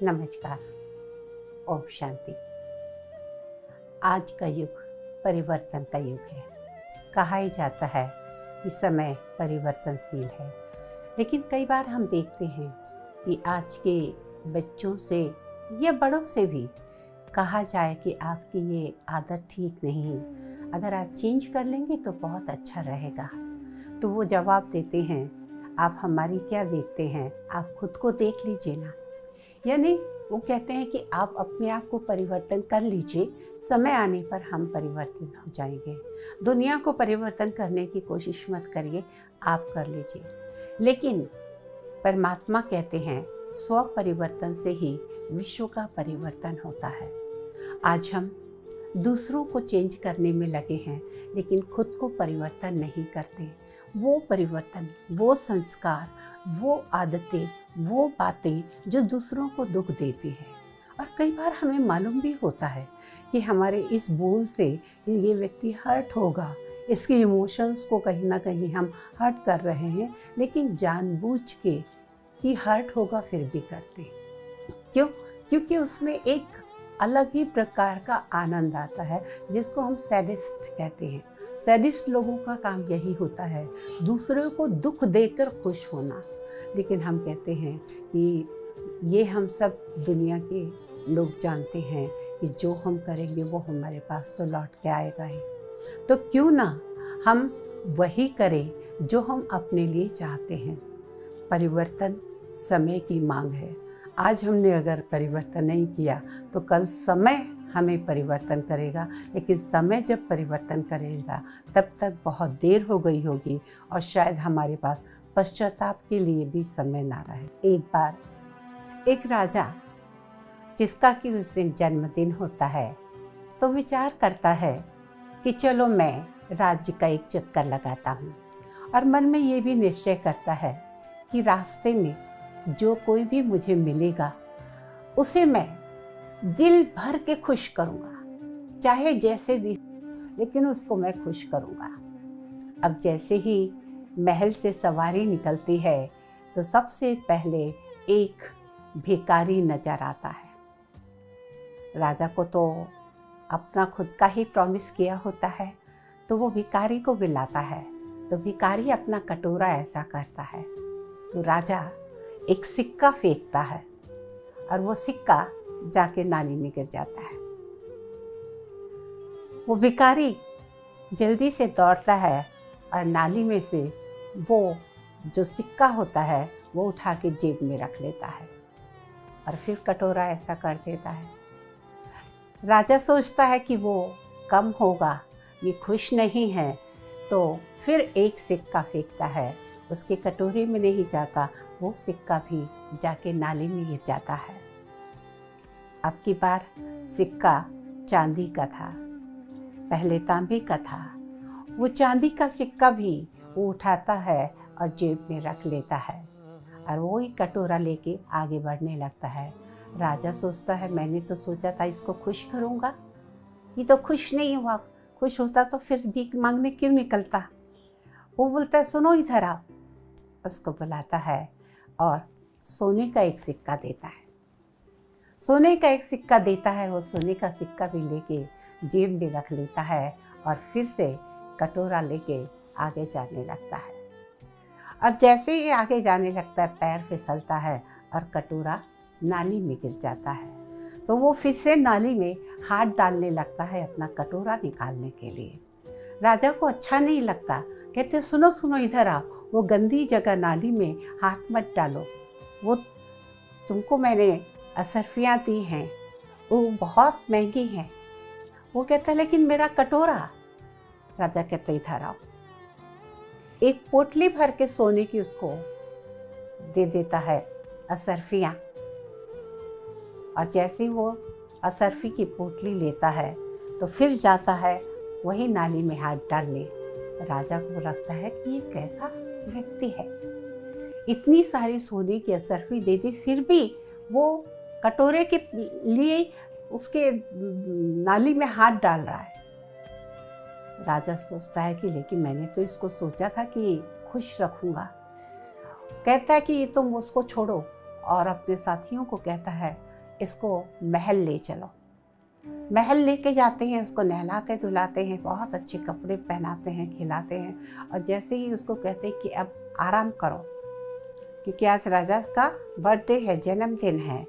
नमस्कार। ओम शांति। आज का युग परिवर्तन का युग है। कहा ही जाता है कि समय परिवर्तनशील है, लेकिन कई बार हम देखते हैं कि आज के बच्चों से या बड़ों से भी कहा जाए कि आपकी ये आदत ठीक नहीं है, अगर आप चेंज कर लेंगे तो बहुत अच्छा रहेगा। तो वो जवाब देते हैं, आप हमारी क्या देखते हैं, आप खुद को देख लीजिए ना। यानी वो कहते हैं कि आप अपने आप को परिवर्तन कर लीजिए, समय आने पर हम परिवर्तित हो जाएंगे। दुनिया को परिवर्तन करने की कोशिश मत करिए, आप कर लीजिए। लेकिन परमात्मा कहते हैं स्व परिवर्तन से ही विश्व का परिवर्तन होता है। आज हम दूसरों को चेंज करने में लगे हैं, लेकिन खुद को परिवर्तन नहीं करते। वो परिवर्तन, वो संस्कार, वो आदतें, वो बातें जो दूसरों को दुख देती हैं। और कई बार हमें मालूम भी होता है कि हमारे इस बोल से ये व्यक्ति हर्ट होगा, इसके इमोशंस को कहीं ना कहीं हम हर्ट कर रहे हैं, लेकिन जानबूझ के कि हर्ट होगा फिर भी करते हैं। क्यों? क्योंकि उसमें एक अलग ही प्रकार का आनंद आता है, जिसको हम सैडिस्ट कहते हैं। सैडिस्ट लोगों का काम यही होता है, दूसरों को दुख देकर खुश होना। लेकिन हम कहते हैं कि ये हम सब दुनिया के लोग जानते हैं कि जो हम करेंगे वो हमारे पास तो लौट के आएगा ही। तो क्यों ना हम वही करें जो हम अपने लिए चाहते हैं। परिवर्तन समय की मांग है। आज हमने अगर परिवर्तन नहीं किया तो कल समय हमें परिवर्तन करेगा, लेकिन समय जब परिवर्तन करेगा तब तक बहुत देर हो गई होगी और शायद हमारे पास पश्चाताप के लिए भी समय ना रहे। एक बार एक राजा, जिसका कि उस दिन जन्मदिन होता है, तो विचार करता है कि चलो मैं राज्य का एक चक्कर लगाता हूँ, और मन में ये भी निश्चय करता है कि रास्ते में जो कोई भी मुझे मिलेगा उसे मैं दिल भर के खुश करूँगा, चाहे जैसे भी, लेकिन उसको मैं खुश करूँगा। अब जैसे ही महल से सवारी निकलती है तो सबसे पहले एक भिखारी नजर आता है। राजा को तो अपना खुद का ही प्रॉमिस किया होता है, तो वो भिखारी को बुलाता है। तो भिखारी अपना कटोरा ऐसा करता है तो राजा एक सिक्का फेंकता है और वो सिक्का जाके नाली में गिर जाता है। वो भिखारी जल्दी से दौड़ता है और नाली में से वो जो सिक्का होता है वो उठा के जेब में रख लेता है और फिर कटोरा ऐसा कर देता है। राजा सोचता है कि वो कम होगा, ये खुश नहीं है, तो फिर एक सिक्का फेंकता है, उसके कटोरे में नहीं जाता, वो सिक्का भी जाके नाली में गिर जाता है। अब की बार सिक्का चांदी का था, पहले तांबे का था। वो चांदी का सिक्का भी वो उठाता है और जेब में रख लेता है और वो ही कटोरा लेके आगे बढ़ने लगता है। राजा सोचता है, मैंने तो सोचा था इसको खुश करूँगा, ये तो खुश नहीं हुआ। खुश होता तो फिर भीख मांगने क्यों निकलता। वो बोलता है, सुनो इधर आओ। उसको बुलाता है और सोने का एक सिक्का देता है। सोने का एक सिक्का देता है, वो सोने का सिक्का भी लेके जेब में रख लेता है और फिर से कटोरा लेके आगे जाने लगता है। और जैसे ही आगे जाने लगता है, पैर फिसलता है और कटोरा नाली में गिर जाता है। तो वो फिर से नाली में हाथ डालने लगता है अपना कटोरा निकालने के लिए। राजा को अच्छा नहीं लगता, कहते सुनो सुनो इधर आओ, वो गंदी जगह नाली में हाथ मत डालो, वो तुमको मैंने असरफियाँ दी हैं, वो बहुत महंगी हैं। वो कहता है लेकिन मेरा कटोरा। राजा कहते इधर आओ, एक पोटली भर के सोने की उसको दे देता है असरफियाँ। और जैसे ही वो असरफी की पोटली लेता है तो फिर जाता है वही नाली में हाथ डालने। राजा को लगता है कि ये कैसा व्यक्ति है, इतनी सारी सोने की असरफी दे दी फिर भी वो कटोरे के लिए उसके नाली में हाथ डाल रहा है। राजा सोचता है कि लेकिन मैंने तो इसको सोचा था कि खुश रखूंगा। कहता है कि तुम उसको छोड़ो और अपने साथियों को कहता है इसको महल ले चलो। महल लेके जाते हैं, उसको नहलाते धुलाते हैं, बहुत अच्छे कपड़े पहनाते हैं, खिलाते हैं, और जैसे ही उसको कहते हैं कि अब आराम करो क्योंकि आज राजा का बर्थडे है, जन्मदिन है,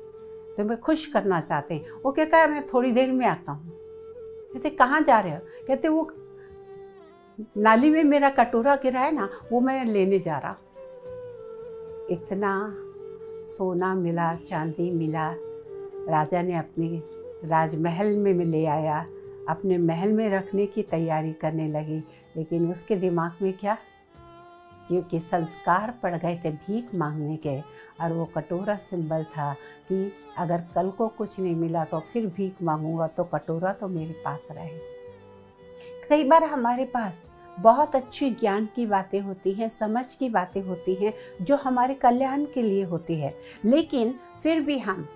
तुम्हें खुश करना चाहते हैं। वो कहता है मैं थोड़ी देर में आता हूँ। कहते कहाँ जा रहे हो? कहते वो नाली में मेरा कटोरा गिरा है ना, वो मैं लेने जा रहा। इतना सोना मिला, चांदी मिला, राजा ने अपने राजमहल में ले आया, अपने महल में रखने की तैयारी करने लगी। लेकिन उसके दिमाग में क्या, क्योंकि संस्कार पड़ गए थे भीख मांगने के, और वो कटोरा सिंबल था कि अगर कल को कुछ नहीं मिला तो फिर भीख मांगूंगा, तो कटोरा तो मेरे पास रहे। कई बार हमारे पास बहुत अच्छी ज्ञान की बातें होती हैं, समझ की बातें होती हैं, जो हमारे कल्याण के लिए होती है, लेकिन फिर भी हम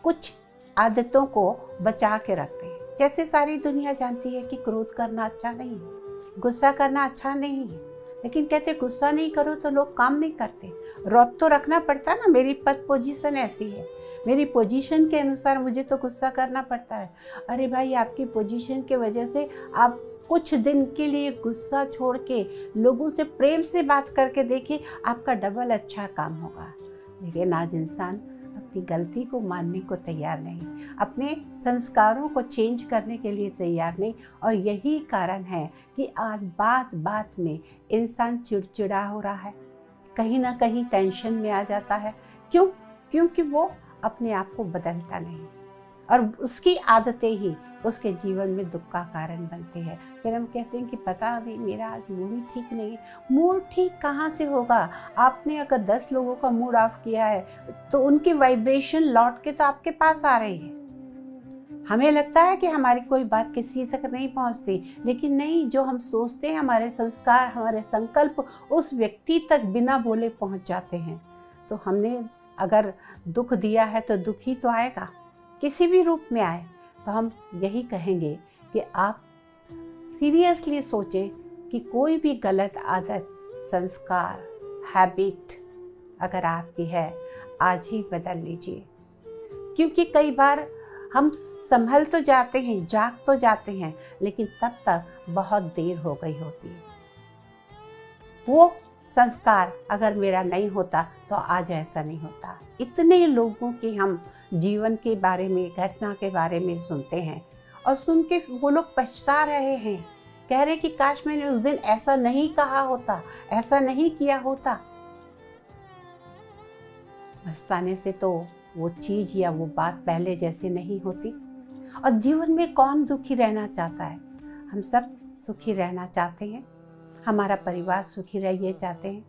कुछ आदतों को बचा के रखते हैं। जैसे सारी दुनिया जानती है कि क्रोध करना अच्छा नहीं है, गुस्सा करना अच्छा नहीं है, लेकिन कहते गुस्सा नहीं करो तो लोग काम नहीं करते। रौब तो रखना पड़ता है ना, मेरी पद पोजीशन ऐसी है, मेरी पोजीशन के अनुसार मुझे तो गुस्सा करना पड़ता है। अरे भाई, आपकी पोजीशन के वजह से आप कुछ दिन के लिए गुस्सा छोड़ के लोगों से प्रेम से बात करके देखिए, आपका डबल अच्छा काम होगा। लेकिन आज इंसान अपनी गलती को मानने को तैयार नहीं, अपने संस्कारों को चेंज करने के लिए तैयार नहीं, और यही कारण है कि आज बात बात में इंसान चिड़चिड़ा हो रहा है, कहीं ना कहीं टेंशन में आ जाता है। क्यों? क्योंकि वो अपने आप को बदलता नहीं, और उसकी आदतें ही उसके जीवन में दुख का कारण बनती है। फिर हम कहते हैं कि पता नहीं मेरा आज मूड ही ठीक नहीं है। मूड ठीक कहाँ से होगा? आपने अगर 10 लोगों का मूड ऑफ किया है तो उनकी वाइब्रेशन लौट के तो आपके पास आ रही है। हमें लगता है कि हमारी कोई बात किसी तक नहीं पहुंचती, लेकिन नहीं, जो हम सोचते हैं, हमारे संस्कार, हमारे संकल्प उस व्यक्ति तक बिना बोले पहुंच जाते हैं। तो हमने अगर दुख दिया है तो दुख ही तो आएगा, किसी भी रूप में आए। तो हम यही कहेंगे कि आप सीरियसली सोचें कि कोई भी गलत आदत, संस्कार, हैबिट अगर आपकी है, आज ही बदल लीजिए। क्योंकि कई बार हम संभल तो जाते हैं, जाग तो जाते हैं, लेकिन तब तक बहुत देर हो गई होती है। वो संस्कार अगर मेरा नहीं होता तो आज ऐसा नहीं होता। इतने लोगों के हम जीवन के बारे में, घटना के बारे में सुनते हैं, और सुन के वो लोग पछता रहे हैं, कह रहे कि काश मैंने उस दिन ऐसा नहीं कहा होता, ऐसा नहीं किया होता। पछताने से तो वो चीज़ या वो बात पहले जैसी नहीं होती। और जीवन में कौन दुखी रहना चाहता है? हम सब सुखी रहना चाहते हैं, हमारा परिवार सुखी रहिए चाहते हैं।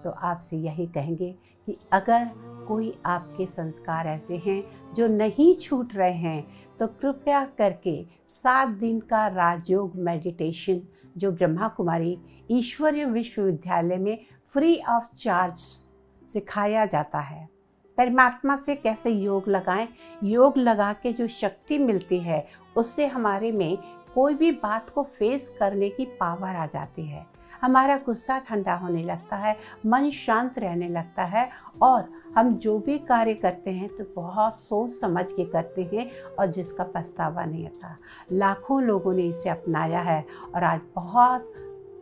तो आपसे यही कहेंगे कि अगर कोई आपके संस्कार ऐसे हैं जो नहीं छूट रहे हैं, तो कृपया करके 7 दिन का राजयोग मेडिटेशन जो ब्रह्मा कुमारी ईश्वरीय विश्वविद्यालय में फ्री ऑफ चार्ज सिखाया जाता है। परमात्मा से कैसे योग लगाएं, योग लगा के जो शक्ति मिलती है उससे हमारे में कोई भी बात को फेस करने की पावर आ जाती है। हमारा गुस्सा ठंडा होने लगता है, मन शांत रहने लगता है, और हम जो भी कार्य करते हैं तो बहुत सोच समझ के करते हैं, और जिसका पछतावा नहीं आता। लाखों लोगों ने इसे अपनाया है और आज बहुत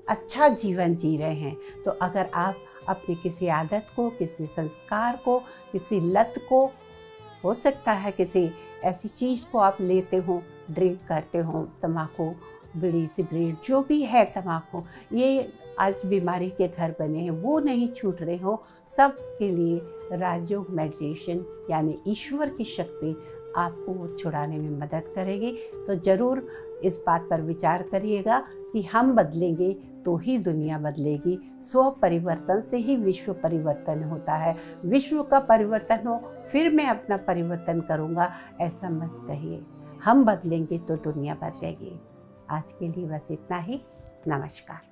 अच्छा जीवन जी रहे हैं। तो अगर आप अपनी किसी आदत को, किसी संस्कार को, किसी लत को, हो सकता है किसी ऐसी चीज़ को आप लेते हो, ड्रिंक करते हो, तम्बाकू, बीड़ी, सिगरेट, जो भी है तम्बाकू, ये आज बीमारी के घर बने हैं, वो नहीं छूट रहे हो, सब के लिए राजयोग मेडिटेशन यानी ईश्वर की शक्ति आपको वो छुड़ाने में मदद करेगी। तो ज़रूर इस बात पर विचार करिएगा कि हम बदलेंगे तो ही दुनिया बदलेगी। स्व परिवर्तन से ही विश्व परिवर्तन होता है। विश्व का परिवर्तन हो फिर मैं अपना परिवर्तन करूँगा, ऐसा मत कहिए। हम बदलेंगे तो दुनिया बदलेगी। आज के लिए बस इतना ही। नमस्कार।